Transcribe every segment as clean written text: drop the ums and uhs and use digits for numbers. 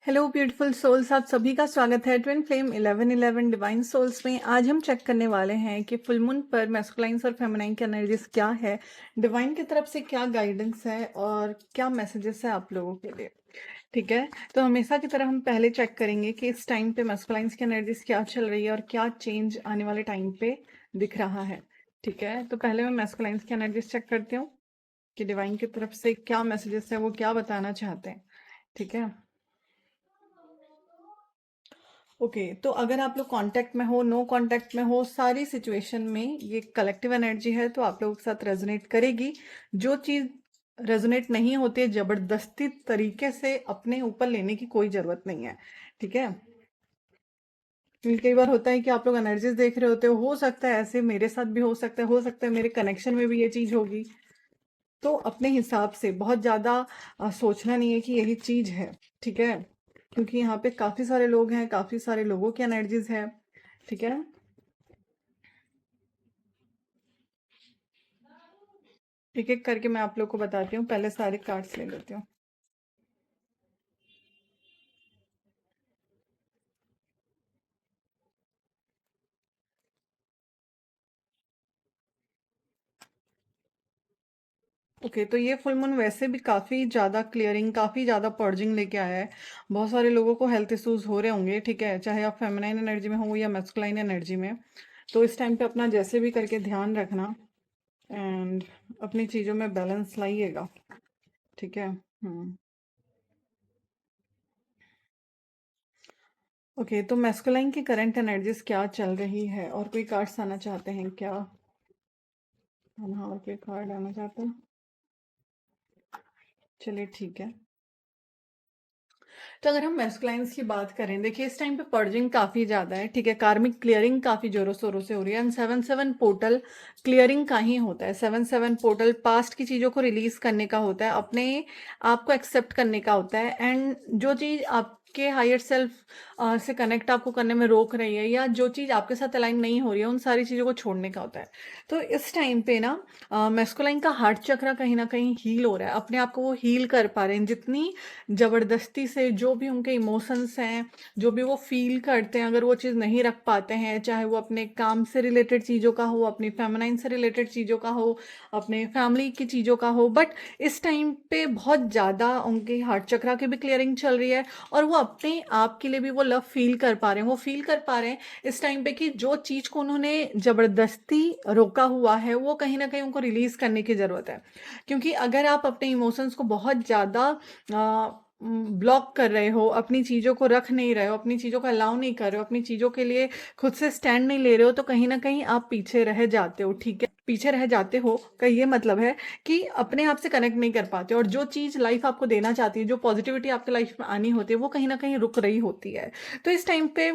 Hello beautiful souls, आप सभी का स्वागत है ट्विन फ्लेम 1111 डिवाइन सोल्स में। आज हम चेक करने वाले हैं कि फुल मून पर मैस्कुलाइन और फेमिनाइन की एनर्जीज क्या है, डिवाइन की तरफ से क्या गाइडेंस है और क्या मैसेजेस है आप लोगों के लिए। ठीक है, तो हमेशा की तरह हम पहले चेक करेंगे कि इस टाइम पे मैस्कुलाइन की एनर्जीज क्या चल रही है और क्या चेंज आने वाले टाइम पे दिख रहा है। ठीक है, तो पहले मैं मैस्कुलाइन की एनर्जीज चेक करती हूँ कि डिवाइन की तरफ से क्या मैसेजेस है, वो क्या बताना चाहते हैं। ठीक है, ओके तो अगर आप लोग कांटेक्ट में हो, नो कांटेक्ट में हो, सारी सिचुएशन में ये कलेक्टिव एनर्जी है तो आप लोगों के साथ रेजोनेट करेगी। जो चीज रेजोनेट नहीं होती है, जबरदस्ती तरीके से अपने ऊपर लेने की कोई जरूरत नहीं है। ठीक है, क्योंकि कई बार होता है कि आप लोग एनर्जीज देख रहे होते हो सकता है ऐसे मेरे साथ भी हो सकता है मेरे कनेक्शन में भी ये चीज होगी। तो अपने हिसाब से बहुत ज्यादा सोचना नहीं है कि यही चीज है। ठीक है, क्योंकि यहाँ पे काफी सारे लोग हैं, काफी सारे लोगों की एनर्जीज है। ठीक है, एक एक करके मैं आप लोग को बताती हूँ, पहले सारे कार्ड्स ले लेती हूँ। ओके, तो ये फुल मून वैसे भी काफी ज्यादा क्लियरिंग, काफी ज्यादा पर्जिंग लेके आया है। बहुत सारे लोगों को हेल्थ इश्यूज हो रहे होंगे। ठीक है, चाहे आप फेमिनाइन एनर्जी में हो या मैस्कुलाइन एनर्जी में। तो इस टाइम पे अपना जैसे भी करके ध्यान रखना एंड अपनी चीजों में बैलेंस लाइएगा। ठीक है। ओके, तो मैस्कुलाइन की करंट एनर्जीज क्या चल रही है और कोई कार्ड्स आना चाहते हैं क्या? हाँ, और कोई कार्ड आना चाहते हैं? चलिए ठीक है, तो अगर हम मैस्कुलाइन्स की बात करें, देखिए इस टाइम पे पर्जिंग काफी ज्यादा है। ठीक है, कार्मिक क्लियरिंग काफी जोरों शोरों से हो रही है एंड 7-7 पोर्टल क्लियरिंग का ही होता है। 7-7 पोर्टल पास्ट की चीजों को रिलीज करने का होता है, अपने आप को एक्सेप्ट करने का होता है एंड जो चीज आपके हायर सेल्फ से कनेक्ट आपको करने में रोक रही है या जो चीज आपके साथ अलाइन नहीं हो रही है, उन सारी चीजों को छोड़ने का होता है। तो इस टाइम पे ना मैस्कुलाइन का हार्ट चक्र कहीं ना कहीं हील हो रहा है, अपने आप को वो हील कर पा रहे हैं। जितनी जबरदस्ती से जो भी उनके इमोशंस हैं, जो भी वो फील करते हैं, अगर वो चीज़ नहीं रख पाते हैं, चाहे वो अपने काम से रिलेटेड चीज़ों का हो, अपनी फेमिनाइन से रिलेटेड चीज़ों का हो, अपने फैमिली की चीज़ों का हो, बट इस टाइम पे बहुत ज़्यादा उनके हार्ट चक्रा की भी क्लियरिंग चल रही है और वो अपने आप के लिए भी वो लव फील कर पा रहे हैं। वो फील कर पा रहे हैं इस टाइम पे कि जो चीज़ को उन्होंने जबरदस्ती रोका हुआ है, वो कहीं ना कहीं उनको रिलीज करने की ज़रूरत है। क्योंकि अगर आप अपने इमोशंस को बहुत ज़्यादा ब्लॉक कर रहे हो, अपनी चीज़ों को रख नहीं रहे हो, अपनी चीज़ों को अलाउ नहीं कर रहे हो, अपनी चीज़ों के लिए खुद से स्टैंड नहीं ले रहे हो, तो कहीं ना कहीं आप पीछे रह जाते हो। ठीक है, पीछे रह जाते हो का ये मतलब है कि अपने आप से कनेक्ट नहीं कर पाते और जो चीज़ लाइफ आपको देना चाहती है, जो पॉजिटिविटी आपके लाइफ में आनी होती है, वो कहीं ना कहीं रुक रही होती है। तो इस टाइम पे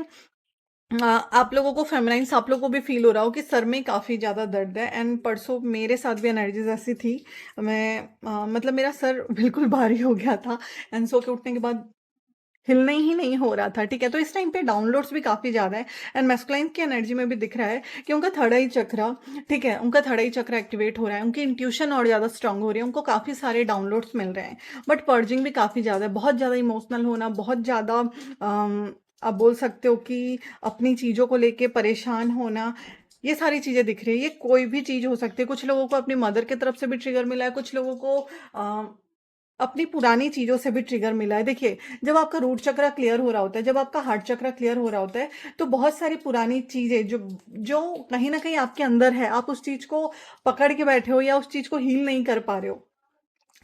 आप लोगों को फेमिनाइन्स, आप लोगों को भी फील हो रहा हो कि सर में काफ़ी ज़्यादा दर्द है एंड परसों मेरे साथ भी एनर्जीज ऐसी थी। मैं मतलब मेरा सर बिल्कुल भारी हो गया था एंड सो के उठने के बाद हिलने ही नहीं हो रहा था। ठीक है, तो इस टाइम पे डाउनलोड्स भी काफ़ी ज़्यादा है एंड मैस्कुलाइन की एनर्जी में भी दिख रहा है कि उनका थर्ड आई चक्रा, ठीक है, उनका थर्ड आई चक्र एक्टिवेट हो रहा है, उनकी इंट्यूशन और ज़्यादा स्ट्रांग हो रही है, उनको काफ़ी सारे डाउनलोड्स मिल रहे हैं। बट पर्जिंग भी काफ़ी ज़्यादा है, बहुत ज़्यादा इमोशनल होना, बहुत ज़्यादा आप बोल सकते हो कि अपनी चीज़ों को लेके परेशान होना, ये सारी चीज़ें दिख रही है। ये कोई भी चीज़ हो सकती है। कुछ लोगों को अपनी मदर की तरफ से भी ट्रिगर मिला है, कुछ लोगों को अपनी पुरानी चीज़ों से भी ट्रिगर मिला है। देखिए, जब आपका रूट चक्र क्लियर हो रहा होता है, जब आपका हार्ट चक्र क्लियर हो रहा होता है, तो बहुत सारी पुरानी चीज़ें जो जो कहीं ना कहीं आपके अंदर है, आप उस चीज़ को पकड़ के बैठे हो या उस चीज़ को हील नहीं कर पा रहे हो।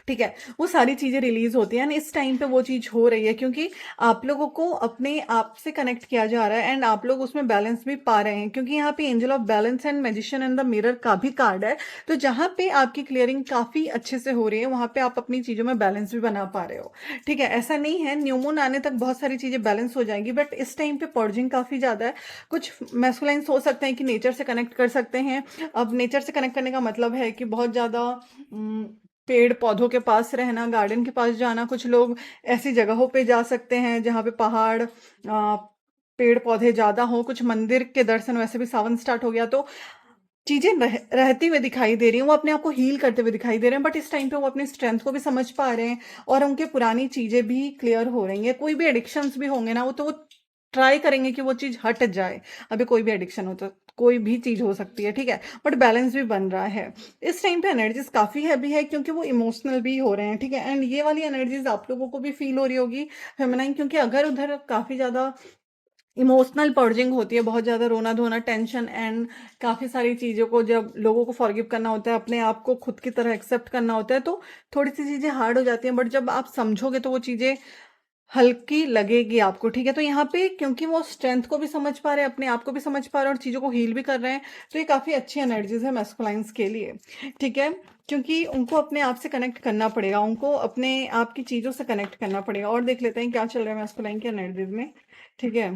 ठीक है, वो सारी चीज़ें रिलीज होती हैं एंड इस टाइम पे वो चीज़ हो रही है क्योंकि आप लोगों को अपने आप से कनेक्ट किया जा रहा है एंड आप लोग उसमें बैलेंस भी पा रहे हैं, क्योंकि यहाँ पे angel of balance and magician and the mirror का भी कार्ड है। तो जहाँ पे आपकी क्लियरिंग काफ़ी अच्छे से हो रही है, वहाँ पे आप अपनी चीज़ों में बैलेंस भी बना पा रहे हो। ठीक है, ऐसा नहीं है, न्यू मून आने तक बहुत सारी चीज़ें बैलेंस हो जाएंगी, बट इस टाइम पे पर्जिंग काफ़ी ज़्यादा है। कुछ मैस्कुलाइन्स हो सकते हैं कि नेचर से कनेक्ट कर सकते हैं। अब नेचर से कनेक्ट करने का मतलब है कि बहुत ज़्यादा पेड़ पौधों के पास रहना, गार्डन के पास जाना। कुछ लोग ऐसी जगहों पे जा सकते हैं जहाँ पे पहाड़, पेड़ पौधे ज़्यादा हों। कुछ मंदिर के दर्शन, वैसे भी सावन स्टार्ट हो गया तो चीज़ें रहती हुई दिखाई दे रही हैं, वो अपने आप को हील करते हुए दिखाई दे रहे हैं, बट इस टाइम पे वो अपनी स्ट्रेंथ को भी समझ पा रहे हैं और उनके पुरानी चीज़ें भी क्लियर हो रही हैं। कोई भी एडिक्शंस भी होंगे ना, वो ट्राई करेंगे कि वो चीज़ हट जाए। अभी कोई भी एडिक्शन हो तो कोई भी चीज़ हो सकती है, ठीक है? बट बैलेंस भी बन रहा है। इस टाइम पे एनर्जीज़ काफ़ी हैवी है क्योंकि वो इमोशनल भी हो रहे हैं, ठीक है? एंड ये वाली एनर्जीज़ आप लोगों को भी फ़ील हो रही होगी फेमिनाइन, क्योंकि अगर उधर काफ़ी ज़्यादा इमोशनल पर्जिंग होती है, बहुत ज़्यादा रोना-धोना, टेंशन एंड काफ़ी सारी चीज़ों को जब लोगों को फॉरगिव करना होता है, अपने आप को खुद की तरह एक्सेप्ट करना होता है, तो थोड़ी-सी चीज़ें हार्ड हो जाती हैं, बट जब आप समझोगे तो वो चीज़ें हल्की लगेगी आपको, ठीक है? तो यहाँ पे क्योंकि वो स्ट्रेंथ को भी समझ पा रहे हैं, अपने आप को भी समझ पा रहे हैं और चीज़ों को हील भी कर रहे हैं, तो ये काफ़ी अच्छी एनर्जीज़ है मैस्कुलाइन्स के लिए, ठीक है? क्योंकि उनको अपने आप से कनेक्ट करना पड़ेगा, उनको अपने आप की चीज़ों से कनेक्ट करना पड़ेगा। और देख लेते हैं क्या चल रहा है मैस्कुलाइन की एनर्जीज़ में, ठीक है?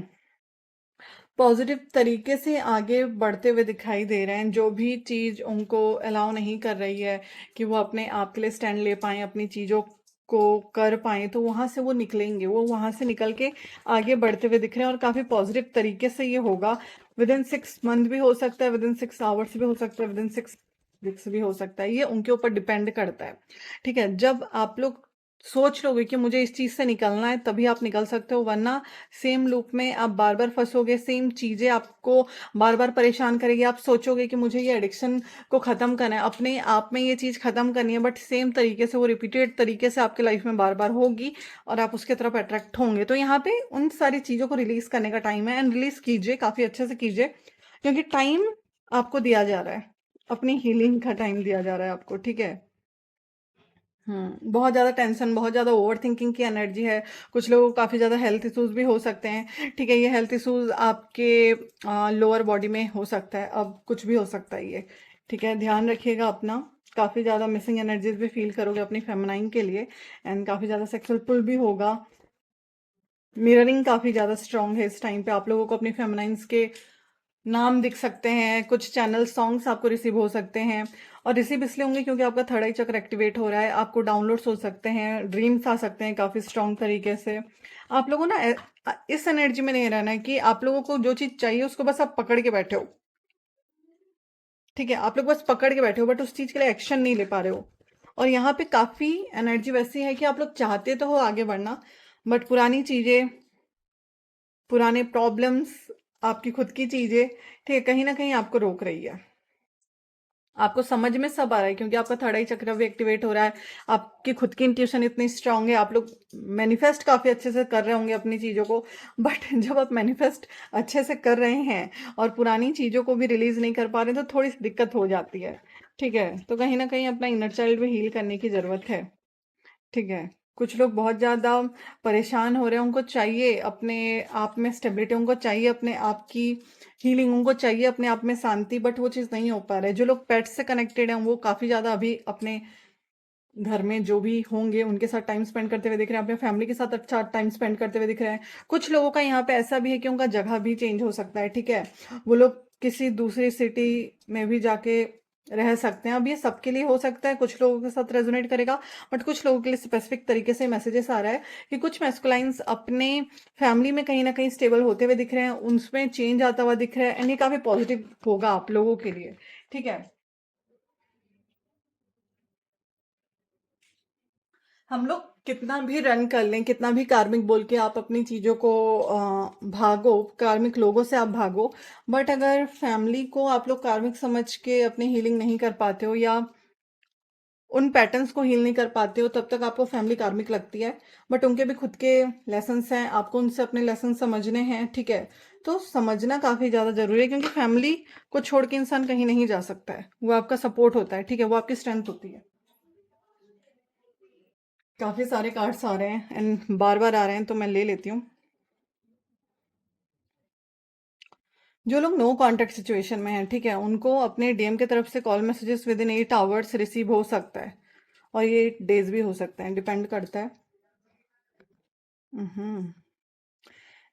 पॉजिटिव तरीके से आगे बढ़ते हुए दिखाई दे रहे हैं। जो भी चीज़ उनको अलाउ नहीं कर रही है कि वो अपने आप के लिए स्टैंड ले पाएँ, अपनी चीज़ों को कर पाएँ, तो वहाँ से वो निकलेंगे। वो वहाँ से निकल के आगे बढ़ते हुए दिख रहे हैं और काफ़ी पॉजिटिव तरीके से ये होगा। विदिन 6 मंथ भी हो सकता है, विदिन 6 आवर्स भी हो सकता है, विदिन 6 वीक्स भी हो सकता है। ये उनके ऊपर डिपेंड करता है, ठीक है? जब आप लोग सोच लोगे कि मुझे इस चीज़ से निकलना है, तभी आप निकल सकते हो, वरना सेम लूप में आप बार-बार फँसोगे, सेम चीज़ें आपको बार-बार परेशान करेगी। आप सोचोगे कि मुझे ये एडिक्शन को ख़त्म करना है, अपने आप में ये चीज़ ख़त्म करनी है, बट सेम तरीके से वो रिपीटेड तरीके से आपकी लाइफ़ में बार-बार होगी और आप उसकी तरफ अट्रैक्ट होंगे। तो यहाँ पे उन सारी चीज़ों को रिलीज़ करने का टाइम है एंड रिलीज़ कीजिए, काफ़ी अच्छे से कीजिए, क्योंकि टाइम आपको दिया जा रहा है। अपनी हीलिंग का टाइम दिया जा रहा है आपको, ठीक है? बहुत ज़्यादा टेंशन, बहुत ज़्यादा ओवरथिंकिंग की एनर्जी है। कुछ लोगों को काफ़ी ज़्यादा हेल्थ इश्यूज़ भी हो सकते हैं, ठीक है? ये हेल्थ इश्यूज़ आपके लोअर बॉडी में हो सकता है, अब कुछ भी हो सकता है ये, ठीक है? ध्यान रखिएगा अपना। काफ़ी ज़्यादा मिसिंग एनर्जीज़ भी फ़ील करोगे अपनी फेमिनाइन के लिए एंड काफ़ी ज़्यादा सेक्सुअल पुल भी होगा। मिररिंग काफ़ी ज़्यादा स्ट्रॉन्ग है इस टाइम पे। आप लोगों को अपनी फेमिनाइन्स के नाम दिख सकते हैं, कुछ चैनल सॉन्ग्स आपको रिसीव हो सकते हैं और रिसीव इसलिए होंगे क्योंकि आपका थर्ड आई चक्र एक्टिवेट हो रहा है। आपको डाउनलोड्स हो सकते हैं, ड्रीम्स आ सकते हैं काफ़ी स्ट्रॉन्ग तरीके से। आप लोगों ना इस एनर्जी में नहीं रहना है कि आप लोगों को जो चीज़ चाहिए उसको बस आप पकड़ के बैठे हो, ठीक है? आप लोग बस पकड़ के बैठे हो बट उस चीज़ के लिए एक्शन नहीं ले पा रहे हो। और यहाँ पे काफ़ी एनर्जी वैसी है कि आप लोग चाहते तो हो आगे बढ़ना, बट पुरानी चीज़ें, पुराने प्रॉब्लम्स, आपकी खुद की चीज़ें, ठीक है, कहीं न कहीं आपको रोक रही है। आपको समझ में सब आ रहा है क्योंकि आपका थर्ड आई चक्र भी एक्टिवेट हो रहा है। आपकी खुद की इंट्यूशन इतनी स्ट्रांग है, आप लोग मैनिफेस्ट काफ़ी अच्छे से कर रहे होंगे अपनी चीज़ों को। बट जब आप मैनिफेस्ट अच्छे से कर रहे हैं और पुरानी चीज़ों को भी रिलीज़ नहीं कर पा रहे, तो थोड़ी सी दिक्कत हो जाती है, ठीक है? तो कहीं न कहीं अपना इनर चाइल्ड भी हील करने की ज़रूरत है। ठीक है। कुछ लोग बहुत ज़्यादा परेशान हो रहे हैं, उनको चाहिए अपने आप में स्टेबिलिटी, उनको चाहिए अपने आप की हीलिंग, उनको चाहिए अपने आप में शांति, बट वो चीज़ नहीं हो पा रहा है। जो लोग पेट्स से कनेक्टेड हैं, वो काफ़ी ज़्यादा अभी अपने घर में जो भी होंगे, उनके साथ टाइम स्पेंड करते हुए दिख रहे हैं, अपने फैमिली के साथ अच्छा टाइम स्पेंड करते हुए दिख रहे हैं। कुछ लोगों का यहाँ पे ऐसा भी है कि उनका जगह भी चेंज हो सकता है, ठीक है? वो लोग किसी दूसरी सिटी में भी जाके रह सकते हैं। अब ये सबके लिए हो सकता है, कुछ लोगों के साथ रेजोनेट करेगा, बट कुछ लोगों के लिए स्पेसिफिक तरीके से मैसेजेस आ रहा है कि कुछ मैस्कुलाइन्स अपने फैमिली में कहीं न कहीं स्टेबल होते हुए दिख रहे हैं, उनमें चेंज आता हुआ दिख रहा है एंड ये काफ़ी पॉजिटिव होगा आप लोगों के लिए, ठीक है? हम लोग कितना भी रन कर लें, कितना भी कार्मिक बोल के आप अपनी चीज़ों को भागो, कार्मिक लोगों से आप भागो, बट अगर फैमिली को आप लोग कार्मिक समझ के अपनी हीलिंग नहीं कर पाते हो या उन पैटर्न्स को हील नहीं कर पाते हो, तब तक आपको फैमिली कार्मिक लगती है। बट उनके भी खुद के लेसन्स हैं, आपको उनसे अपने लेसन समझने हैं, ठीक है? तो समझना काफ़ी ज़्यादा ज़रूरी है क्योंकि फैमिली को छोड़ के इंसान कहीं नहीं जा सकता है। वो आपका सपोर्ट होता है, ठीक है? वो आपकी स्ट्रेंथ होती है। काफ़ी सारे कार्ड्स आ रहे हैं एंड बार-बार आ रहे हैं तो मैं ले लेती हूँ। जो लोग नो कॉन्टैक्ट सिचुएशन में हैं, ठीक है? उनको अपने डीएम की तरफ से call messages within 8 hours receive हो सकता है और ये 8 डेज़ भी हो सकते हैं, डिपेंड करता है। उहुँ।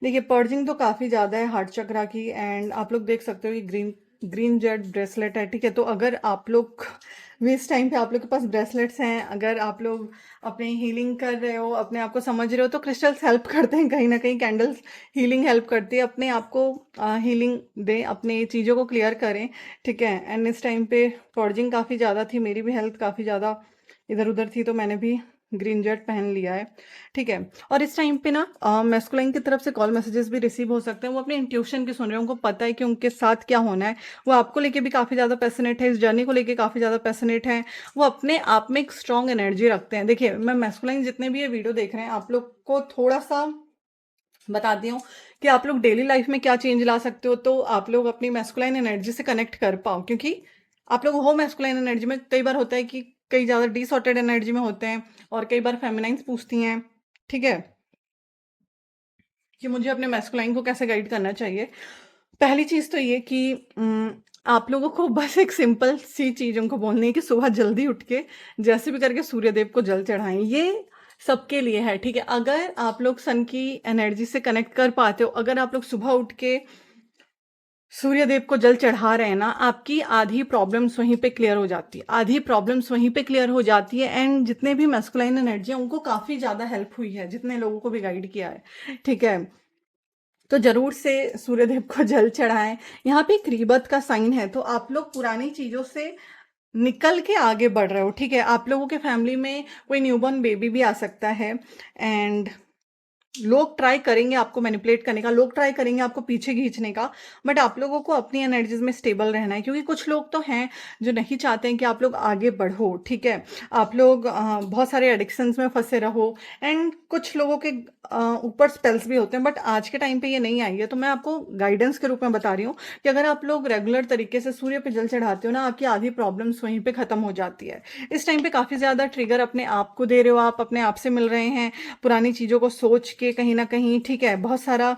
देखिए, पर्जिंग तो काफ़ी ज़्यादा है हार्ट चक्रा की एंड आप लोग देख सकते हो कि ग्रीन ग्रीन जेड ब्रेसलेट है, ठीक है। तो अगर आप लोग भी इस टाइम पे आप लोग के पास ब्रेसलेट्स हैं, अगर आप लोग अपनी हीलिंग कर रहे हो, अपने आप को समझ रहे हो, तो क्रिस्टल्स हेल्प करते हैं कहीं ना कहीं। कैंडल्स हीलिंग हेल्प करती है, अपने आप को हीलिंग दें, अपनी चीज़ों को क्लियर करें, ठीक है। एंड इस टाइम पे पॉर्जिंग काफ़ी ज़्यादा थी, मेरी भी हेल्थ काफ़ी ज़्यादा इधर उधर थी, तो मैंने भी ग्रीन जेट पहन लिया है, ठीक है। और इस टाइम पे ना मैस्कुलाइन की तरफ से कॉल मैसेजेस भी रिसीव हो सकते हैं। वो अपने इंट्यूशन की सुन रहे हैं, उनको पता है कि उनके साथ क्या होना है। वो आपको लेके भी काफ़ी ज़्यादा पैशनेट है, इस जर्नी को लेके काफ़ी ज़्यादा पैशनेट है। वो अपने आप में एक स्ट्रॉन्ग एनर्जी रखते हैं। देखिए, मैं मैस्कुलाइन जितने भी ये वीडियो देख रहे हैं, आप लोग को थोड़ा सा बताती हूँ कि आप लोग डेली लाइफ में क्या चेंज ला सकते हो, तो आप लोग अपनी मैस्कुलाइन एनर्जी से कनेक्ट कर पाओ। क्योंकि आप लोग हो मैस्कुलाइन एनर्जी में, कई बार होता है कि कई ज़्यादा डिसऑर्डर्ड एनर्जी में होते हैं, और कई बार फेमिनाइन्स पूछती हैं, ठीक है, कि मुझे अपने मैस्कुलाइन को कैसे गाइड करना चाहिए। पहली चीज़ तो ये कि आप लोगों को बस एक सिंपल सी चीज़ उनको बोलनी है कि सुबह जल्दी उठ के जैसे भी करके सूर्यदेव को जल चढ़ाएं। ये सबके लिए है, ठीक है। अगर आप लोग सन की एनर्जी से कनेक्ट कर पाते हो, अगर आप लोग सुबह उठ के सूर्यदेव को जल चढ़ा रहे हैं ना, आपकी आधी प्रॉब्लम्स वहीं पे क्लियर हो जाती है, आधी प्रॉब्लम्स वहीं पे क्लियर हो जाती है। एंड जितने भी मैस्कुलाइन एनर्जी है, उनको काफ़ी ज़्यादा हेल्प हुई है, जितने लोगों को भी गाइड किया है, ठीक है। तो जरूर से सूर्यदेव को जल चढ़ाएं। यहाँ पे एक रीबत का साइन है, तो आप लोग पुरानी चीजों से निकल के आगे बढ़ रहे हो, ठीक है। आप लोगों के फैमिली में कोई न्यूबॉर्न बेबी भी आ सकता है, एंड लोग ट्राई करेंगे आपको मैनिपुलेट करने का, लोग ट्राई करेंगे आपको पीछे खींचने का, बट आप लोगों को अपनी एनर्जीज में स्टेबल रहना है। क्योंकि कुछ लोग तो हैं जो नहीं चाहते हैं कि आप लोग आगे बढ़ो, ठीक है। आप लोग बहुत सारे एडिक्शंस में फंसे रहो, एंड कुछ लोगों के ऊपर स्पेल्स भी होते हैं, बट आज के टाइम पे ये नहीं आई है। तो मैं आपको गाइडेंस के रूप में बता रही हूँ कि अगर आप लोग रेगुलर तरीके से सूर्य पे जल चढ़ाते हो ना, आपकी आधी प्रॉब्लम्स वहीं पे खत्म हो जाती है। इस टाइम पे काफ़ी ज़्यादा ट्रिगर अपने आप को दे रहे हो, आप अपने आप से मिल रहे हैं, पुरानी चीज़ों को सोच के कहीं ना कहीं, ठीक है, बहुत सारा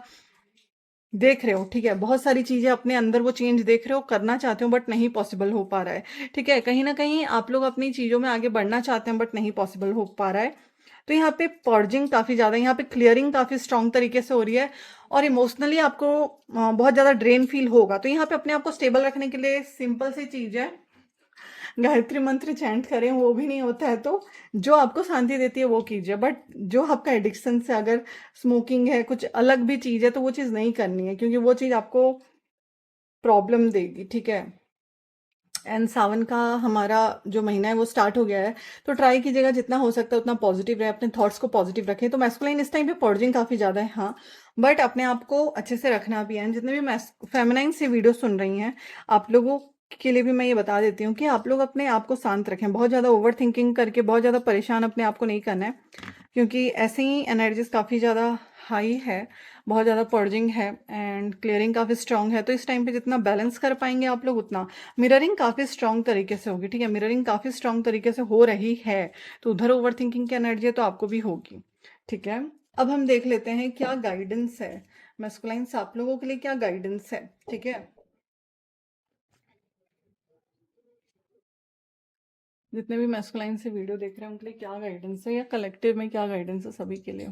देख रहे हो, ठीक है, बहुत सारी चीज़ें अपने अंदर वो चेंज देख रहे हो, करना चाहते हो, बट नहीं पॉसिबल हो पा रहा है, ठीक है। कहीं ना कहीं आप लोग अपनी चीज़ों में आगे बढ़ना चाहते हैं, बट नहीं पॉसिबल हो पा रहा है। तो यहाँ पे पर्जिंग काफ़ी ज़्यादा, यहाँ पे क्लियरिंग काफ़ी स्ट्रांग तरीके से हो रही है, और इमोशनली आपको बहुत ज़्यादा ड्रेन फील होगा। तो यहाँ पे अपने आप को स्टेबल रखने के लिए सिंपल सी चीज़ है, गायत्री मंत्र चैंट करें, वो भी नहीं होता है तो जो आपको शांति देती है वो कीजिए। बट जो आपका एडिक्शन से, अगर स्मोकिंग है, कुछ अलग भी चीज़ है, तो वो चीज़ नहीं करनी है, क्योंकि वो चीज़ आपको प्रॉब्लम देगी, ठीक है। एंड सावन का हमारा जो महीना है वो स्टार्ट हो गया है, तो ट्राई कीजिएगा जितना हो सकता है उतना पॉजिटिव रहे, अपने थॉट्स को पॉजिटिव रखें। तो मैस्कुलाइन इस टाइम पे पर्जिंग काफ़ी ज़्यादा है, हाँ, बट अपने आप को अच्छे से रखना भी है। जितने भी फेमिनाइन से वीडियो सुन रही हैं, आप लोगों के लिए भी मैं ये बता देती हूँ कि आप लोग अपने आप को शांत रखें, बहुत ज़्यादा ओवर थिंकिंग करके बहुत ज़्यादा परेशान अपने आप को नहीं करना है, क्योंकि ऐसे ही एनर्जीज काफ़ी ज़्यादा हाई है, बहुत ज़्यादा पर्जिंग है, एंड क्लियरिंग काफ़ी स्ट्रांग है। तो इस टाइम पे जितना बैलेंस कर पाएंगे आप लोग, उतना मिररिंग काफ़ी स्ट्रांग तरीके से होगी, ठीक है। मिररिंग काफ़ी स्ट्रांग तरीके से हो रही है, तो उधर ओवर थिंकिंग की एनर्जी है, तो आपको भी होगी, ठीक है। अब हम देख लेते हैं क्या गाइडेंस है मैस्कुलाइन्स, आप लोगों के लिए क्या गाइडेंस है, ठीक है। जितने भी मैस्कुलाइन से वीडियो देख रहे हैं उनके लिए क्या गाइडेंस है, या कलेक्टिव में क्या गाइडेंस है सभी के लिए।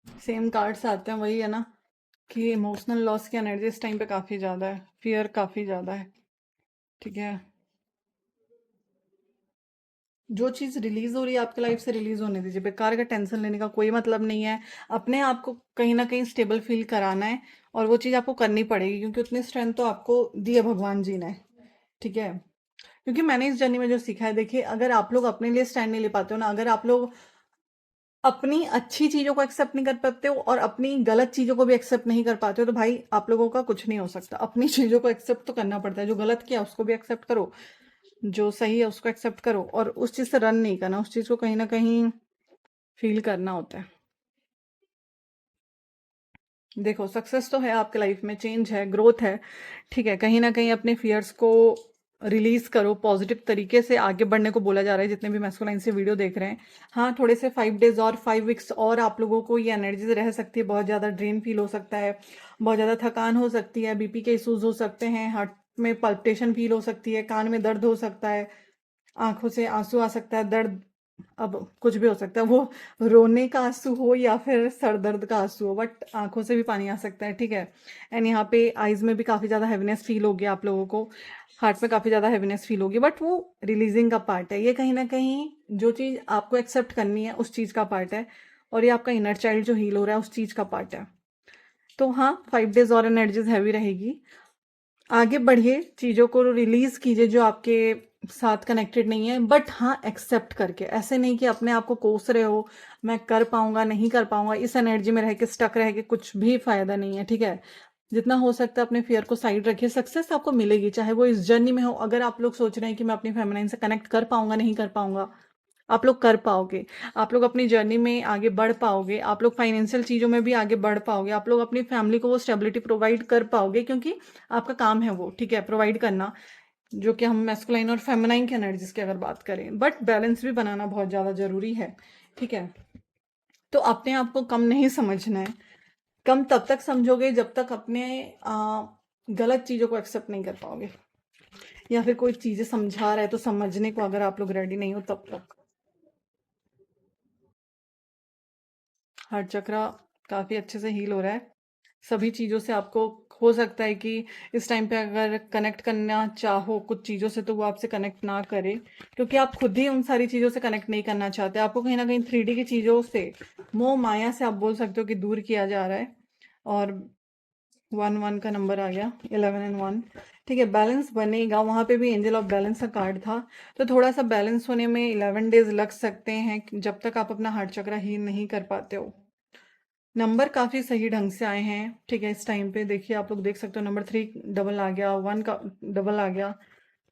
सेम कार्ड्स आते हैं, वही है ना, कि इमोशनल लॉस की एनर्जी इस टाइम पे काफ़ी ज़्यादा है, फियर काफ़ी ज़्यादा है, ठीक है। जो चीज़ रिलीज हो रही है आपकी लाइफ से, रिलीज होने दीजिए, बेकार का टेंशन लेने का कोई मतलब नहीं है। अपने आप को कहीं ना कहीं स्टेबल फील कराना है, और वो चीज़ आपको करनी पड़ेगी, क्योंकि उतनी स्ट्रेंथ तो आपको दी है भगवान जी ने, ठीक है। क्योंकि मैंने इस जर्नी में जो सीखा है, देखिए, अगर आप लोग अपने लिए स्टैंड नहीं ले पाते हो ना, अगर आप लोग अपनी अच्छी चीज़ों को एक्सेप्ट नहीं कर पाते हो और अपनी गलत चीज़ों को भी एक्सेप्ट नहीं कर पाते हो, तो भाई आप लोगों का कुछ नहीं हो सकता। अपनी चीज़ों को एक्सेप्ट तो करना पड़ता है, जो गलत किया उसको भी एक्सेप्ट करो, जो सही है उसको एक्सेप्ट करो, और उस चीज़ से रन नहीं करना, उस चीज़ को कहीं ना कहीं फील करना होता है। देखो, सक्सेस तो है आपके लाइफ में, चेंज है, ग्रोथ है, ठीक है। कहीं ना कहीं अपने फियर्स को रिलीज करो, पॉजिटिव तरीके से आगे बढ़ने को बोला जा रहा है, जितने भी मैस्कुलाइन से वीडियो देख रहे हैं। हाँ, थोड़े से 5 डेज और 5 वीक्स और आप लोगों को ये एनर्जी रह सकती है, बहुत ज़्यादा ड्रेन फील हो सकता है, बहुत ज़्यादा थकान हो सकती है, बीपी के इश्यूज हो सकते हैं, हार्ट में पल्पिटेशन फील हो सकती है, कान में दर्द हो सकता है, आंखों से आंसू आ सकता है, दर्द अब कुछ भी हो सकता है, वो रोने का आंसू हो या फिर सर दर्द का आंसू हो, बट आंखों से भी पानी आ सकता है, ठीक है। एंड यहाँ पे आईज में भी काफ़ी ज़्यादा हैवीनेस फील होगी आप लोगों को, हार्ट में काफ़ी ज़्यादा हैवीनेस फील होगी, बट वो रिलीजिंग का पार्ट है। ये कहीं ना कहीं जो चीज़ आपको एक्सेप्ट करनी है उस चीज़ का पार्ट है, और ये आपका इनर चाइल्ड जो हील हो रहा है उस चीज़ का पार्ट है। तो हाँ, 5 डेज और एनर्जीज हैवी रहेगी। आगे बढ़िए, चीज़ों को रिलीज कीजिए जो आपके साथ कनेक्टेड नहीं है, बट हाँ एक्सेप्ट करके। ऐसे नहीं कि अपने आप को कोस रहे हो, मैं कर पाऊंगा नहीं कर पाऊंगा, इस एनर्जी में रह के स्टक रह के कुछ भी फायदा नहीं है, ठीक है। जितना हो सकता है अपने फियर को साइड रखिए, सक्सेस आपको मिलेगी, चाहे वो इस जर्नी में हो। अगर आप लोग सोच रहे हैं कि मैं अपनी फेमिनाइन से कनेक्ट कर पाऊंगा नहीं कर पाऊंगा, आप लोग कर पाओगे। आप लोग अपनी जर्नी में आगे बढ़ पाओगे, आप लोग फाइनेंशियल चीज़ों में भी आगे बढ़ पाओगे, आप लोग अपनी फैमिली को वो स्टेबिलिटी प्रोवाइड कर पाओगे, क्योंकि आपका काम है वो, ठीक है, प्रोवाइड करना। जो कि हम मैस्कुलाइन और फेमिनाइन की एनर्जीज की अगर बात करें, बट बैलेंस भी बनाना बहुत ज़्यादा ज़रूरी है, ठीक है। तो अपने आप को कम नहीं समझना है। कम तब तक समझोगे जब तक अपने गलत चीज़ों को एक्सेप्ट नहीं कर पाओगे, या फिर कोई चीज़ें समझा रहा है तो समझने को अगर आप लोग रेडी नहीं हो तब तक। हार्ट चक्रा काफ़ी अच्छे से हील हो रहा है सभी चीज़ों से। आपको हो सकता है कि इस टाइम पे अगर कनेक्ट करना चाहो कुछ चीज़ों से तो वो आपसे कनेक्ट ना करे, क्योंकि आप खुद ही उन सारी चीज़ों से कनेक्ट नहीं करना चाहते। आपको कहीं ना कहीं 3D की चीज़ों से, मोह माया से आप बोल सकते हो कि दूर किया जा रहा है। और 1 1 का नंबर आ गया, 11 and 1, ठीक है। बैलेंस बनेगा, वहाँ पे भी एंजल ऑफ बैलेंस का कार्ड था, तो थोड़ा सा बैलेंस होने में 11 डेज लग सकते हैं जब तक आप अपना हार्ट चक्रा हील नहीं कर पाते हो। नंबर काफ़ी सही ढंग से आए हैं, ठीक है। इस टाइम पे देखिए, आप लोग देख सकते हो नंबर 3 डबल आ गया, 1 का डबल आ गया,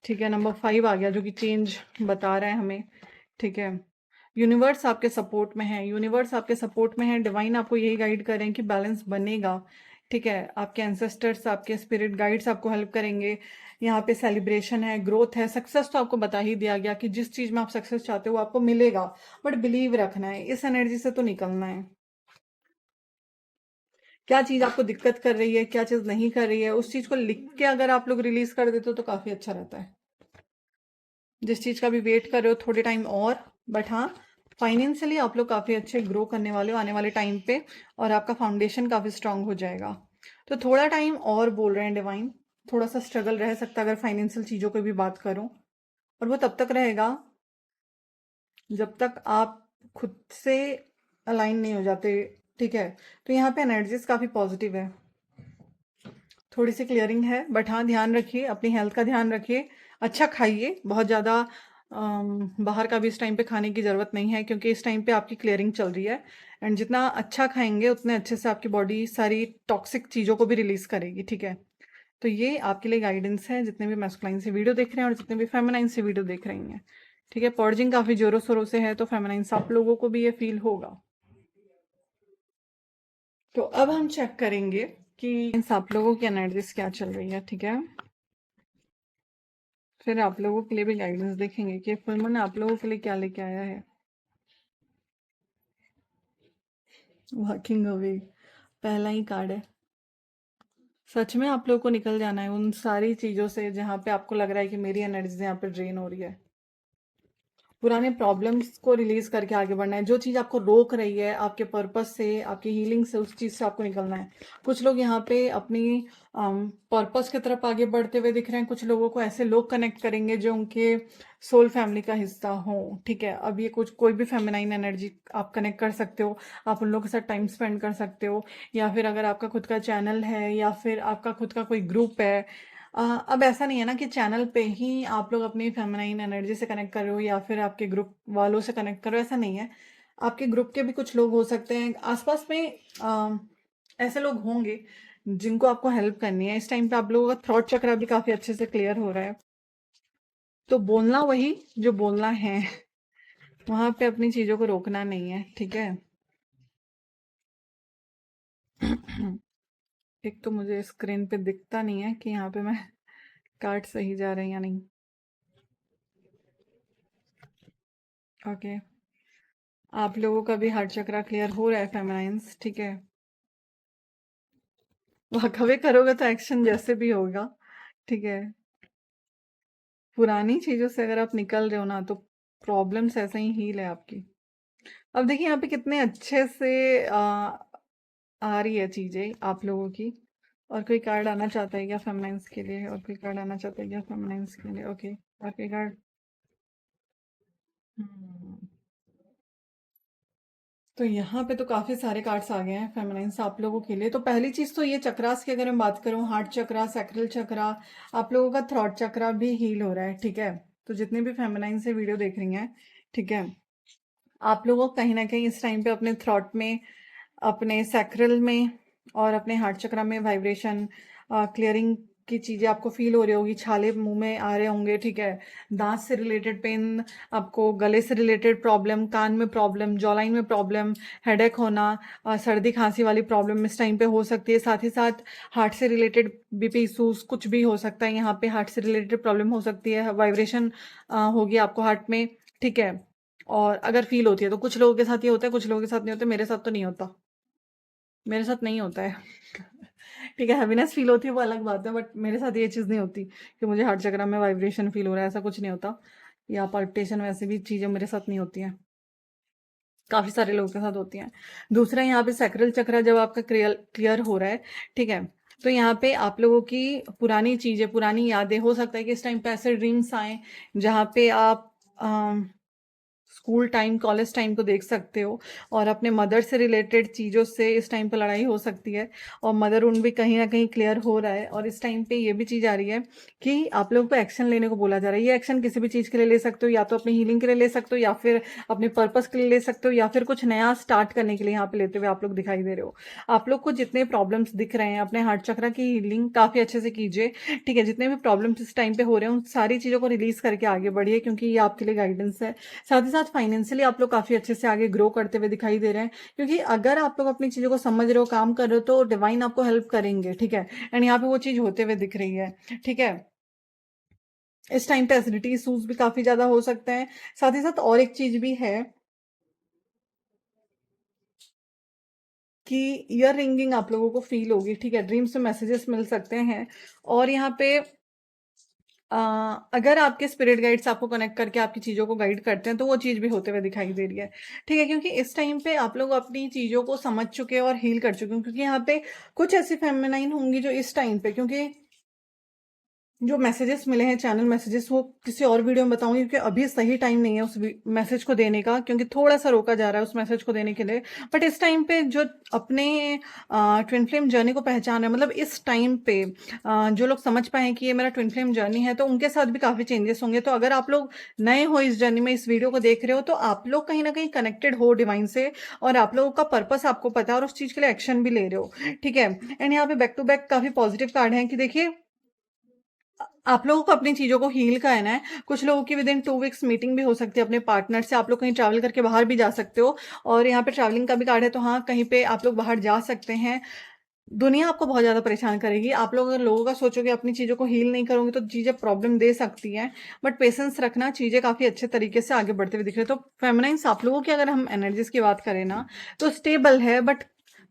ठीक है। नंबर 5 आ गया जो कि चेंज बता रहा है हमें, ठीक है। यूनिवर्स आपके सपोर्ट में है, यूनिवर्स आपके सपोर्ट में है, डिवाइन आपको यही गाइड कर रहे हैं कि बैलेंस बनेगा, ठीक है। आपके एंसेस्टर्स, आपके स्पिरिट गाइड्स आपको हेल्प करेंगे। यहाँ पे सेलिब्रेशन है, ग्रोथ है, सक्सेस तो आपको बता ही दिया गया कि जिस चीज़ में आप सक्सेस चाहते हो वो आपको मिलेगा, बट बिलीव रखना है, इस एनर्जी से तो निकलना है। क्या चीज़ आपको दिक्कत कर रही है, क्या चीज़ नहीं कर रही है, उस चीज़ को लिख के अगर आप लोग रिलीज कर देते हो तो काफ़ी अच्छा रहता है। जिस चीज़ का भी वेट कर रहे हो थोड़े टाइम और, बट हाँ, फाइनेंशियली आप लोग काफ़ी अच्छे ग्रो करने वाले हो आने वाले टाइम पे, और आपका फाउंडेशन काफ़ी स्ट्रांग हो जाएगा। तो थोड़ा टाइम और बोल रहे हैं डिवाइन, थोड़ा सा स्ट्रगल रह सकता है अगर फाइनेंशियल चीज़ों की भी बात करूँ, और वो तब तक रहेगा जब तक आप खुद से अलाइन नहीं हो जाते, ठीक है। तो यहाँ पे एनर्जीज काफ़ी पॉजिटिव है, थोड़ी सी क्लियरिंग है, बट हाँ ध्यान रखिए, अपनी हेल्थ का ध्यान रखिए, अच्छा खाइए, बहुत ज़्यादा बाहर का भी इस टाइम पे खाने की ज़रूरत नहीं है, क्योंकि इस टाइम पे आपकी क्लियरिंग चल रही है। एंड जितना अच्छा खाएंगे उतने अच्छे से आपकी बॉडी सारी टॉक्सिक चीज़ों को भी रिलीज़ करेगी, ठीक है। तो ये आपके लिए गाइडेंस है, जितने भी मैस्कुलाइन से वीडियो देख रहे हैं और जितने भी फेमिनाइन से वीडियो देख रही हैं, ठीक है। पर्जिंग काफ़ी जोरों शोरों से है, तो फेमिनाइन आप लोगों को भी ये फील होगा। तो अब हम चेक करेंगे कि आप लोगों की एनर्जीज क्या चल रही है, ठीक है। फिर आप लोगों के लिए भी गाइडेंस देखेंगे कि फुल मून आप लोगों के लिए क्या लेके आया है। वॉकिंग अवे पहला ही कार्ड है। सच में आप लोगों को निकल जाना है उन सारी चीज़ों से जहाँ पे आपको लग रहा है कि मेरी एनर्जी यहाँ पे ड्रेन हो रही है। पुराने प्रॉब्लम्स को रिलीज करके आगे बढ़ना है। जो चीज़ आपको रोक रही है आपके पर्पस से, आपकी हीलिंग से, उस चीज़ से आपको निकलना है। कुछ लोग यहाँ पे अपनी पर्पस की तरफ आगे बढ़ते हुए दिख रहे हैं। कुछ लोगों को ऐसे लोग कनेक्ट करेंगे जो उनके सोल फैमिली का हिस्सा हो, ठीक है। अब ये कुछ कोई भी फेमिनाइन एनर्जी आप कनेक्ट कर सकते हो, आप उन लोगों के साथ टाइम स्पेंड कर सकते हो, या फिर अगर आपका खुद का चैनल है या फिर आपका खुद का कोई ग्रुप है। अब ऐसा नहीं है ना कि चैनल पे ही आप लोग अपनी फेमिनाइन एनर्जी से कनेक्ट कर रहे हो या फिर आपके ग्रुप वालों से कनेक्ट कर रहे हो, ऐसा नहीं है। आपके ग्रुप के भी कुछ लोग हो सकते हैं आसपास में, ऐसे लोग होंगे जिनको आपको हेल्प करनी है। इस टाइम पे आप लोगों का थ्रॉट चक्र भी काफी अच्छे से क्लियर हो रहा है, तो बोलना वही जो बोलना है, वहां पे अपनी चीजों को रोकना नहीं है, ठीक है। एक तो मुझे स्क्रीन पे दिखता नहीं है कि यहाँ पे मैं कार्ड सही जा रहे हैं या नहीं। ओके, आप लोगों का भी हार्ट चक्रा क्लियर हो रहा है फेमिनाइंस, ठीक है। वाकवे करोगे तो एक्शन जैसे भी होगा, ठीक है। पुरानी चीजों से अगर आप निकल रहे हो ना, तो प्रॉब्लम्स ऐसे ही हील है आपकी। अब देखिए यहाँ पे कितने अच्छे से आ रही है चीज़ें आप लोगों की। और कोई कार्ड आना चाहता है क्या फेमिनाइन्स के लिए? और कोई कार्ड आना चाहता है क्या फेमिनाइन्स के लिए? ओके, और कोई कार्ड? हम्म, तो यहाँ पे तो काफी सारे कार्ड्स आ गए हैं फेमिनाइन्स आप लोगों के लिए। तो पहली चीज तो ये चक्रास की अगर मैं बात करूँ, हार्ट चक्रा, सैक्रल चक्रा, आप लोगों का थ्रॉट चक्रा भी हील हो रहा है, ठीक है। तो जितने भी फेमिनाइन से वीडियो देख रही हैं, ठीक है, आप लोगों को कहीं ना कहीं इस टाइम पे अपने थ्रॉट में, अपने सैक्रल में और अपने हार्ट चक्रा में वाइब्रेशन क्लियरिंग की चीज़ें आपको फील हो रही होगी, छाले मुंह में आ रहे होंगे, ठीक है। दांत से रिलेटेड पेन, आपको गले से रिलेटेड प्रॉब्लम, कान में प्रॉब्लम, जॉलाइन में प्रॉब्लम, हेडेक होना, सर्दी खांसी वाली प्रॉब्लम इस टाइम पे हो सकती है। साथ ही साथ हार्ट से रिलेटेड बीपी इशूज कुछ भी हो सकता है, यहाँ पे हार्ट से रिलेटेड प्रॉब्लम हो सकती है, वाइब्रेशन होगी आपको हार्ट में, ठीक है। और अगर फील होती है तो कुछ लोगों के साथ ये होता है, कुछ लोगों के साथ नहीं होता। मेरे साथ तो नहीं होता, मेरे साथ नहीं होता है। ठीक है, हैप्पीनेस फील होती है वो अलग बात है, बट मेरे साथ ये चीज़ नहीं होती कि मुझे हार्ट चक्र में वाइब्रेशन फील हो रहा है, ऐसा कुछ नहीं होता। या पल्पिटेशन, वैसे भी चीज़ें मेरे साथ नहीं होती हैं, काफ़ी सारे लोगों के साथ होती हैं। दूसरा, यहाँ पे सैक्रल चक्र जब आपका क्लियर क्लियर हो रहा है, ठीक है, तो यहाँ पे आप लोगों की पुरानी चीज़ें, पुरानी यादें, हो सकता है कि इस टाइम पे ऐसे ड्रीम्स आए जहाँ पे आप स्कूल टाइम, कॉलेज टाइम को देख सकते हो, और अपने मदर से रिलेटेड चीज़ों से इस टाइम पे लड़ाई हो सकती है, और मदर उन भी कहीं ना कहीं क्लियर हो रहा है। और इस टाइम पे ये भी चीज़ आ रही है कि आप लोगों को एक्शन लेने को बोला जा रहा है। ये एक्शन किसी भी चीज़ के लिए ले सकते हो, या तो अपनी हीलिंग के लिए ले सकते हो, या फिर अपने पर्पस के लिए ले सकते हो, या फिर कुछ नया स्टार्ट करने के लिए यहाँ पे लेते हुए आप लोग दिखाई दे रहे हो। आप लोग को जितने प्रॉब्लम्स दिख रहे हैं, अपने हार्ट चक्र की हीलिंग काफ़ी अच्छे से कीजिए, ठीक है। जितने भी प्रॉब्लम्स इस टाइम पे हो रहे हैं उन सारी चीज़ों को रिलीज करके आगे बढ़िए, क्योंकि ये आपके लिए गाइडेंस है। साथ ही साथ फाइनेंशियली आप लोग काफ़ी अच्छे से आगे ग्रो करते हुए दिखाई दे रहे हैं, क्योंकि अगर आप लोग अपनी चीज़ों को समझ रहे हो, काम कर रहे हो, तो डिवाइन आपको हेल्प करेंगे, ठीक है। एंड यहाँ पे वो चीज़ होते हुए दिख रही है, ठीक है। इस टाइम पे एसिडिटी इशूज भी काफ़ी ज़्यादा हो सकते हैं। साथ ही साथ और एक चीज़ भी है कि ईयर रिंगिंग आप लोगों को फील होगी, ठीक है। ड्रीम्स में मैसेजेस मिल सकते हैं। और यहाँ पे अगर आपके स्पिरिट गाइड्स आपको कनेक्ट करके आपकी चीज़ों को गाइड करते हैं, तो वो चीज़ भी होते हुए दिखाई दे रही है, ठीक है। क्योंकि इस टाइम पे आप लोग अपनी चीज़ों को समझ चुके हैं और हील कर चुके हैं, क्योंकि यहाँ पे कुछ ऐसी फेमिनाइन होंगी जो इस टाइम पे, क्योंकि जो मैसेजेस मिले हैं, चैनल मैसेजेस, वो किसी और वीडियो में बताऊंगी, क्योंकि अभी सही टाइम नहीं है उस मैसेज को देने का, क्योंकि थोड़ा सा रोका जा रहा है उस मैसेज को देने के लिए। बट इस टाइम पे जो अपने ट्विन फ्लेम जर्नी को पहचान रहे हैं, मतलब इस टाइम पे जो लोग समझ पाए कि ये मेरा ट्विन फ्लेम जर्नी है, तो उनके साथ भी काफ़ी चेंजेस होंगे। तो अगर आप लोग नए हो इस जर्नी में, इस वीडियो को देख रहे हो, तो आप लोग कहीं ना कहीं कनेक्टेड हो डिवाइन से, और आप लोगों का पर्पस आपको पता है, और उस चीज़ के लिए एक्शन भी ले रहे हो, ठीक है। एंड यहाँ पे बैक टू बैक काफ़ी पॉजिटिव कार्ड है कि देखिए, आप लोगों को अपनी चीज़ों को हील करना है। कुछ लोगों की विदिन 2 वीक्स मीटिंग भी हो सकती है अपने पार्टनर से। आप लोग कहीं ट्रैवल करके बाहर भी जा सकते हो, और यहाँ पे ट्रैवलिंग का भी कार्ड है, तो हाँ, कहीं पे आप लोग बाहर जा सकते हैं। दुनिया आपको बहुत ज़्यादा परेशान करेगी। आप लोग अगर लोगों का सोचोगे, अपनी चीज़ों को हील नहीं करोगे, तो चीज़ें प्रॉब्लम दे सकती हैं। बट पेशेंस रखना, चीज़ें काफ़ी अच्छे तरीके से आगे बढ़ते हुए दिख रहे हैं। तो फेमिनाइन्स आप लोगों की अगर हम एनर्जीज की बात करें ना, तो स्टेबल है, बट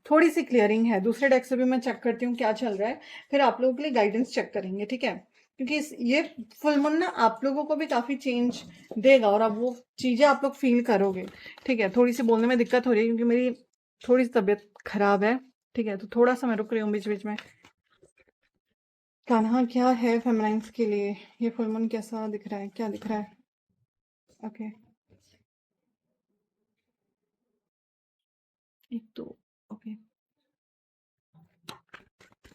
थोड़ी सी क्लियरिंग है। दूसरे डेक से भी मैं चेक करती हूँ क्या चल रहा है, फिर आप लोगों के लिए गाइडेंस चेक करेंगे, ठीक है। क्योंकि ये फुल मून ना आप लोगों को भी काफ़ी चेंज देगा, और अब वो चीज़ें आप लोग फील करोगे, ठीक है। थोड़ी सी बोलने में दिक्कत हो रही है, क्योंकि मेरी थोड़ी सी तबीयत खराब है, ठीक है। तो थोड़ा सा मैं रुक रही हूँ बीच बीच में। कान्हा क्या है फेमिनाइन्स के लिए? ये फुल मून कैसा दिख रहा है, क्या दिख रहा है? ओके, एक तो ओके,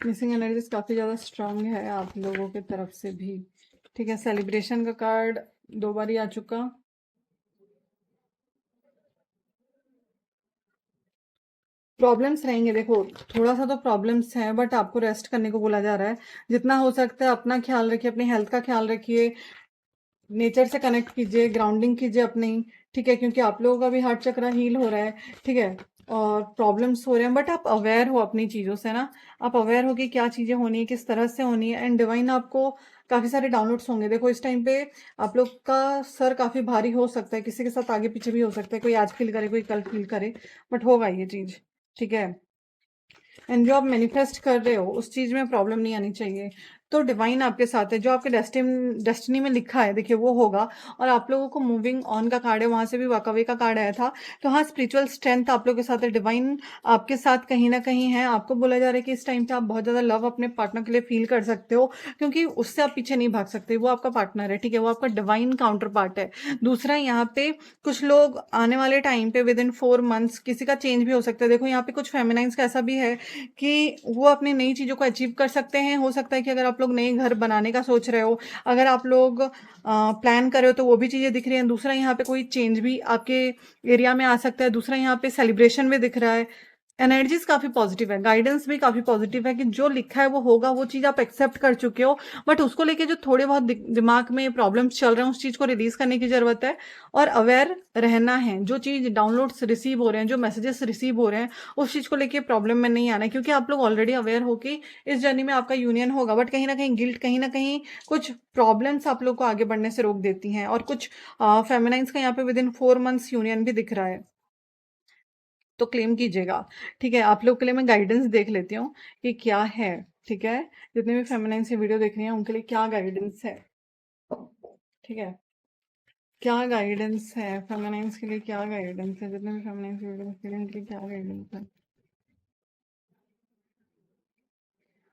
मिसिंग एनर्जीज काफ़ी ज़्यादा स्ट्रांग है आप लोगों की तरफ से भी, ठीक है। सेलिब्रेशन का कार्ड 2 बार ही आ चुका। प्रॉब्लम्स रहेंगे, देखो थोड़ा सा तो प्रॉब्लम्स हैं, बट आपको रेस्ट करने को बोला जा रहा है। जितना हो सकता है अपना ख्याल रखिए, अपनी हेल्थ का ख्याल रखिए, नेचर से कनेक्ट कीजिए, ग्राउंडिंग कीजिए अपनी, ठीक है। क्योंकि आप लोगों का भी हार्ट चक्र हील हो रहा है, ठीक है। और प्रॉब्लम्स हो रहे हैं, बट आप अवेयर हो अपनी चीज़ों से ना, आप अवेयर हो कि क्या चीज़ें होनी है, किस तरह से होनी है। एंड डिवाइन आपको काफ़ी सारे डाउनलोड्स होंगे। देखो इस टाइम पे आप लोग का सर काफ़ी भारी हो सकता है, किसी के साथ आगे पीछे भी हो सकता है, कोई आज फील करे, कोई कल फील करे, बट होगा ये चीज़, ठीक है। एंड जो आप मैनिफेस्ट कर रहे हो उस चीज़ में प्रॉब्लम नहीं आनी चाहिए। तो डिवाइन आपके साथ है, जो आपके डेस्टिनी में लिखा है देखिए वो होगा। और आप लोगों को मूविंग ऑन का कार्ड है, वहां से भी वर्कअवे का कार्ड आया था। तो हाँ, स्पिरिचुअल स्ट्रेंथ आप लोगों के साथ है, डिवाइन आपके साथ कहीं ना कहीं है। आपको बोला जा रहा है कि इस टाइम पे आप बहुत ज्यादा लव अपने पार्टनर के लिए फील कर सकते हो, क्योंकि उससे आप पीछे नहीं भाग सकते, वो आपका पार्टनर है, ठीक है, वो आपका डिवाइन काउंटर पार्ट है। दूसरा, यहाँ पे कुछ लोग आने वाले टाइम पे विद इन 4 मंथ्स किसी का चेंज भी हो सकता है। देखो यहाँ पे कुछ फेमिनाइंस का ऐसा भी है कि वो अपनी नई चीजों को अचीव कर सकते हैं। हो सकता है कि अगर आप लोग नए घर बनाने का सोच रहे हो, अगर आप लोग प्लान कर रहे हो, तो वो भी चीजें दिख रही हैं। दूसरा, यहाँ पे कोई चेंज भी आपके एरिया में आ सकता है। दूसरा, यहाँ पे सेलिब्रेशन भी दिख रहा है। एनर्जीज काफी पॉजिटिव है, गाइडेंस भी काफी पॉजिटिव है कि जो लिखा है वो होगा, वो चीज आप एक्सेप्ट कर चुके हो। बट उसको लेके जो थोड़े बहुत दिमाग में प्रॉब्लम्स चल रहे हैं, उस चीज को रिलीज करने की जरूरत है और अवेयर रहना है। जो चीज डाउनलोड्स रिसीव हो रहे हैं, जो मैसेजेस रिसीव हो रहे हैं, उस चीज को लेके प्रॉब्लम में नहीं आना है, क्योंकि आप लोग ऑलरेडी अवेयर हो कि इस जर्नी में आपका यूनियन होगा। बट कहीं ना कहीं गिल्ट, कहीं ना कहीं कुछ प्रॉब्लम्स आप लोग को आगे बढ़ने से रोक देती हैं। और कुछ फेमिनाइंस का यहाँ पे विद इन 4 मंथ्स यूनियन भी दिख रहा है, तो क्लेम कीजिएगा। ठीक है, आप लोग के लिए मैं गाइडेंस देख लेती हूँ कि क्या है। ठीक है, जितने भी फेमिनाइन से वीडियो देख रही हैं उनके लिए क्या गाइडेंस है। ठीक है, क्या गाइडेंस है फेमिनाइंस के लिए, क्या गाइडेंस है, जितने भी फेमिनाइन से वीडियो देख रही हैं उनके लिए क्या गाइडेंस है।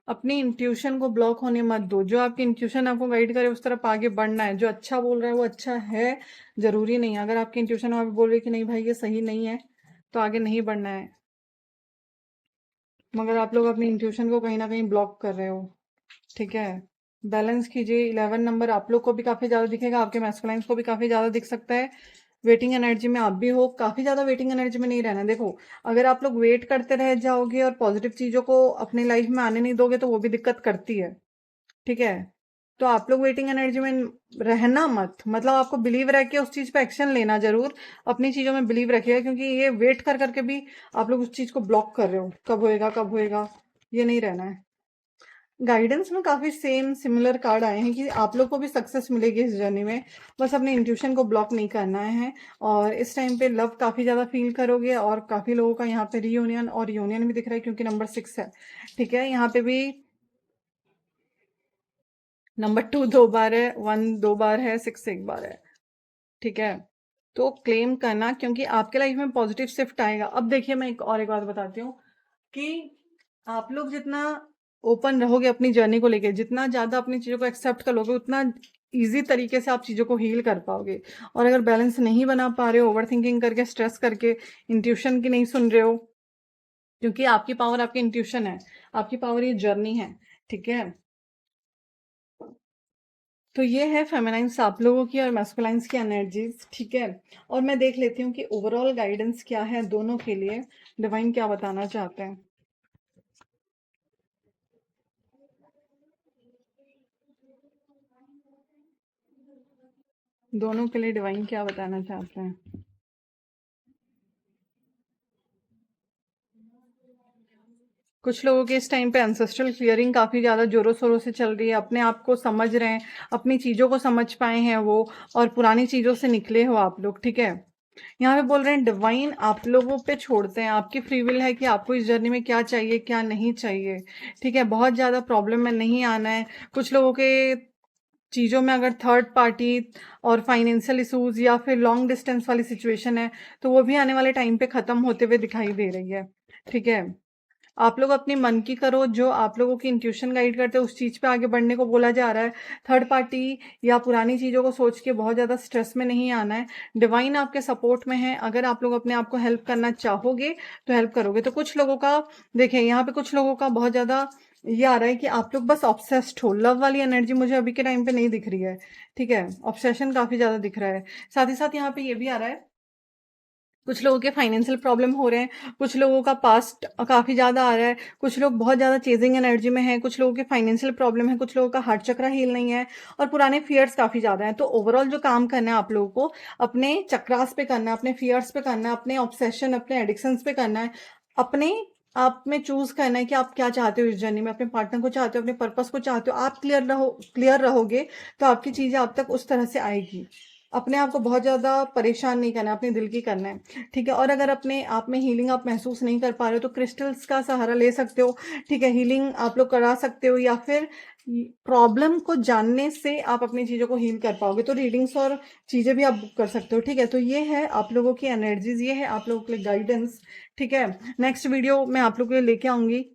अपनी इंट्यूशन को ब्लॉक होने मत दो। जो आपकी इंट्यूशन आपको गाइड करे उस तरफ आगे बढ़ना है। जो अच्छा बोल रहा है वो अच्छा है, जरूरी नहीं है। अगर आपकी इंट्यूशन आप बोल रही है कि नहीं भाई ये सही नहीं है, तो आगे नहीं बढ़ना है। मगर आप लोग अपनी इंट्यूशन को कहीं ना कहीं ब्लॉक कर रहे हो। ठीक है, बैलेंस कीजिए। 11 नंबर आप लोग को भी काफी ज्यादा दिखेगा, आपके मैस्कुलाइंस को भी काफी ज्यादा दिख सकता है। वेटिंग एनर्जी में आप भी हो, काफी ज्यादा वेटिंग एनर्जी में नहीं रहना। देखो, अगर आप लोग वेट करते रह जाओगे और पॉजिटिव चीजों को अपनी लाइफ में आने नहीं दोगे, तो वो भी दिक्कत करती है। ठीक है, तो आप लोग वेटिंग एनर्जी में रहना मत, मतलब आपको बिलीव रह के उस चीज पे एक्शन लेना जरूर। अपनी चीजों में बिलीव रखिएगा, क्योंकि ये वेट कर करके भी आप लोग उस चीज को ब्लॉक कर रहे हो, कब होएगा कब होएगा, ये नहीं रहना है। गाइडेंस में काफी सेम सिमिलर कार्ड आए हैं कि आप लोग को भी सक्सेस मिलेगी इस जर्नी में। बस अपने इंट्यूशन को ब्लॉक नहीं करना है। और इस टाइम पे लव काफी ज्यादा फील करोगे, और काफी लोगों का यहाँ पे रीयूनियन और यूनियन भी दिख रहा है, क्योंकि नंबर 6 है। ठीक है, यहाँ पे भी नंबर 2 2 बार है, 1 2 बार है, 6 एक बार है। ठीक है, तो क्लेम करना, क्योंकि आपके लाइफ में पॉजिटिव शिफ्ट आएगा। अब देखिए, मैं एक बात बताती हूँ कि आप लोग जितना ओपन रहोगे अपनी जर्नी को लेके, जितना ज्यादा अपनी चीजों को एक्सेप्ट कर लोगे, उतना इजी तरीके से आप चीजों को हील कर पाओगे। और अगर बैलेंस नहीं बना पा रहे हो, ओवर थिंकिंग करके, स्ट्रेस करके, इंट्यूशन की नहीं सुन रहे हो, क्योंकि आपकी पावर आपकी इंट्यूशन है, आपकी पावर ये जर्नी है। ठीक है, तो ये है फेमिनाइन्स आप लोगों की और मैस्कुलाइन्स की एनर्जीज। ठीक है, और मैं देख लेती हूँ कि ओवरऑल गाइडेंस क्या है दोनों के लिए, डिवाइन क्या बताना चाहते हैं। दोनों के लिए डिवाइन क्या बताना चाहते हैं। कुछ लोगों के इस टाइम पे एंसेस्ट्रल क्लियरिंग काफी ज्यादा जोरों शोरों से चल रही है, अपने आप को समझ रहे हैं, अपनी चीजों को समझ पाए हैं वो, और पुरानी चीजों से निकले हो आप लोग। ठीक है, यहाँ पे बोल रहे हैं डिवाइन आप लोगों पे छोड़ते हैं, आपकी फ्री विल है कि आपको इस जर्नी में क्या चाहिए क्या नहीं चाहिए। ठीक है, बहुत ज्यादा प्रॉब्लम में नहीं आना है। कुछ लोगों के चीजों में अगर थर्ड पार्टी और फाइनेंशियल इशूज या फिर लॉन्ग डिस्टेंस वाली सिचुएशन है, तो वो भी आने वाले टाइम पे खत्म होते हुए दिखाई दे रही है। ठीक है, आप लोग अपनी मन की करो, जो आप लोगों की इंट्यूशन गाइड करते हैं उस चीज पे आगे बढ़ने को बोला जा रहा है। थर्ड पार्टी या पुरानी चीजों को सोच के बहुत ज्यादा स्ट्रेस में नहीं आना है। डिवाइन आपके सपोर्ट में है, अगर आप लोग अपने आप को हेल्प करना चाहोगे तो हेल्प करोगे। तो कुछ लोगों का, देखिए यहाँ पे कुछ लोगों का बहुत ज्यादा ये आ रहा है कि आप लोग बस ऑब्सेस्ड हो। लव वाली एनर्जी मुझे अभी के टाइम पे नहीं दिख रही है। ठीक है, ऑब्सेशन काफी ज्यादा दिख रहा है। साथ ही साथ यहाँ पे ये भी आ रहा है, कुछ लोगों के फाइनेंशियल प्रॉब्लम हो रहे हैं, कुछ लोगों का पास्ट काफी ज्यादा आ रहा है, कुछ लोग बहुत ज्यादा चेजिंग एनर्जी में हैं, कुछ लोगों के फाइनेंशियल प्रॉब्लम है, कुछ लोगों का हार्ट चक्र हील नहीं है, और पुराने फियर्स काफी ज्यादा हैं। तो ओवरऑल जो काम करना है आप लोगों को, अपने चक्रास पे करना है, अपने फियर्स पे करना है, अपने ऑब्सेशन, अपने एडिक्शंस पे करना है, अपने आप में चूज करना है कि आप क्या चाहते हो इस जर्नी में, अपने पार्टनर को चाहते हो, अपने पर्पस को चाहते हो। आप क्लियर रहोगे तो आपकी चीजें आप तक उस तरह से आएगी। अपने आप को बहुत ज़्यादा परेशान नहीं करना है, अपने दिल की करना है, ठीक है? और अगर अपने आप में हीलिंग आप महसूस नहीं कर पा रहे हो, तो क्रिस्टल्स का सहारा ले सकते हो, ठीक है? हीलिंग आप लोग करा सकते हो या फिर प्रॉब्लम को जानने से आप अपनी चीज़ों को हील कर पाओगे। तो रीडिंग्स और चीज़ें भी आप बुक कर सकते हो, ठीक है? तो ये है आप लोगों की एनर्जीज़, ये है आप लोगों के लिए गाइडेंस, ठीक है? नेक्स्ट वीडियो मैं आप लोगों के लिए लेके आऊँगी,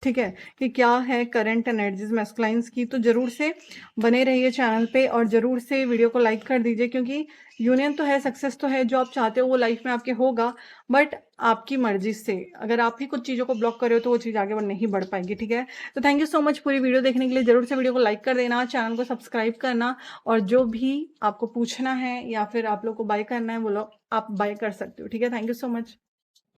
ठीक है? कि क्या है करंट एनर्जीज़ मैस्कुलाइन्स की। तो ज़रूर से बने रहिए चैनल पे और ज़रूर से वीडियो को लाइक कर दीजिए, क्योंकि यूनियन तो है, सक्सेस तो है, जो आप चाहते हो वो लाइफ में आपके होगा, बट आपकी मर्जी से। अगर आप ही कुछ चीज़ों को ब्लॉक कर रहे हो तो वो चीज़ आगे नहीं बढ़ पाएगी, ठीक है? तो थैंक यू सो मच पूरी वीडियो देखने के लिए। ज़रूर से वीडियो को लाइक कर देना, चैनल को सब्सक्राइब करना, और जो भी आपको पूछना है या फिर आप लोग को बाय करना है वो लोग आप बाय कर सकते हो, ठीक है? Thank you so much.